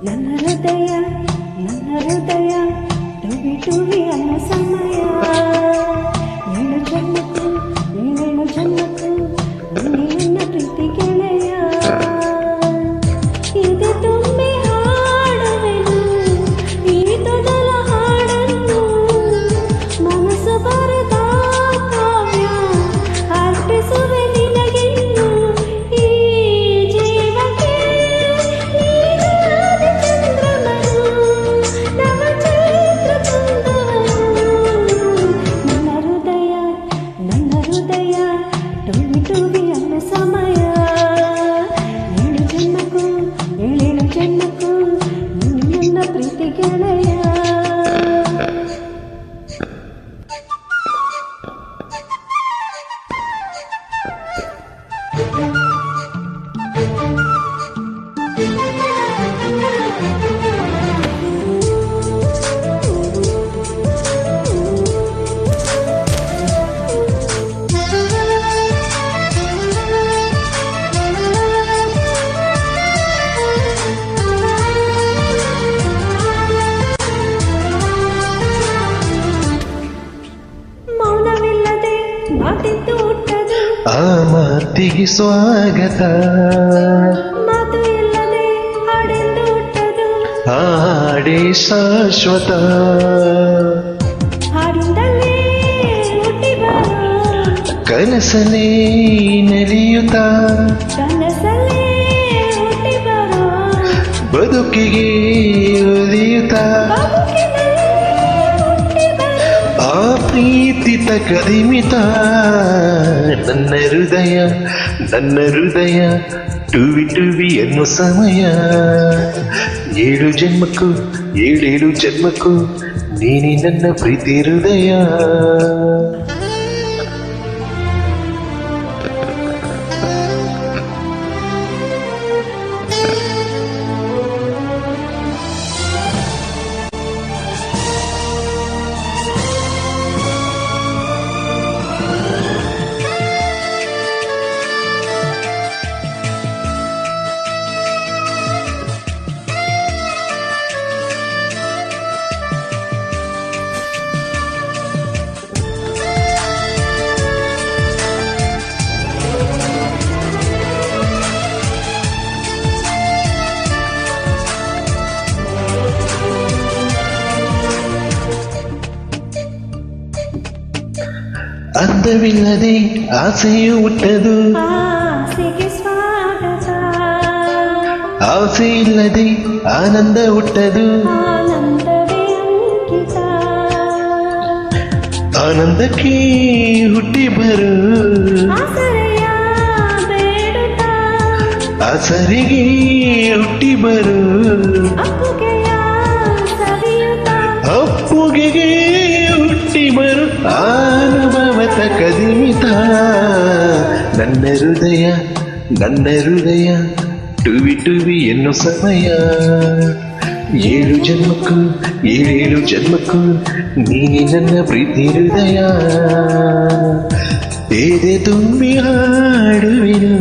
ನನ್ನ ಹೃದಯ ಟುವಿ ಟುವಿ ಅನ್ನೋ ಸಮಯ ಏಳು ಜನ್ಮಕ್ಕೂ ನನ್ನ ಪ್ರೀತಿ ಗೆಳೆಯ ಇದು ತುಂಬಿ ಹಾಡುವೆನು ಈ ತೊದಲ ಹಾಡನ್ನು ಮನಸ್ಸು ಬರೆದ ಕಾವ್ಯ ಅರ್ಪಿಸುವೆ ನಿನಗಿನ್ನು ಈ ಜೀವಕ್ಕೆ ಟುವಿ ಟುವಿ ಅನ್ನೋ ಸಮಯ ಏಳು ಜನ್ಮಕ್ಕೂ ನನ್ನ ಪ್ರೀತಿ ಗೆಳೆಯ ಆ ಮಾತಿಗೆ ಸ್ವಾಗತ ಮಾತು ಇಲ್ಲದೆ ಹಾಡೆಂದು ಹುಟ್ಟದು ಹಾಡೇ ಶಾಶ್ವತ ಹಾಡಿಂದಲೇ ಹುಟ್ಟಿ ಬರೋ ಕನಸನೇ ನಲಿಯುತ್ತ ಕನಸಲ್ಲೇ ಹುಟ್ಟಿ ಬರೋ ಬದುಕಿಗೆ ಉಳಿಯುತ್ತ ಆ ಪ್ರೀತಿ ಕದಿಮಿತ ನನ್ನ ಹೃದಯ ಟುವಿ ಟುವಿ ಅನ್ನೋ ಸಮಯ ಏಳು ಜನ್ಮಕ್ಕೂ ನೀನೇ ನನ್ನ ಪ್ರೀತಿ ಹೃದಯ ಅಂದವಿಲ್ಲದೆ ಆಸೆಯು ಹುಟ್ಟದು ಆಸೆಗೆ ಸ್ವಾಗತ ಆಸೆ ಇಲ್ಲದೆ ಆನಂದ ಹುಟ್ಟದು ಆನಂದವೇ ಅಂಕಿತ ಆನಂದಕ್ಕೆ ಹುಟ್ಟಿ ಬರು ಆಸರೆಯ ಬೇಡುತ್ತ ಆಸರಿಗೆ ಹುಟ್ಟಿ ಬರು ಅಪ್ಪುಗೆಯ ಸವಿಯುತ್ತ ಅಪ್ಪುಗೆಗೆ ಹುಟ್ಟಿ ಬರು ಅನುಭವದ ಕದಿಮಿತ ನನ್ನ ಹೃದಯ ಟುವಿ ಟುವಿ ಎನ್ನೋ ಸಮಯ ಏಳು ಜನ್ಮಕ್ಕೂ ನೀನೆ ನನ್ನ ಪ್ರೀತಿ ಹೃದಯ ಎದೆ ತುಂಬಿ ಹಾಡುವೆನು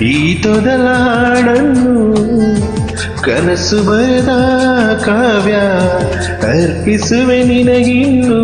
ಈ ತೊದಲ ಹಾಡನ್ನು ಕನಸು ಬರೆದ ಕಾವ್ಯ ಅರ್ಪಿಸುವೆ ನಿನಗಿನ್ನು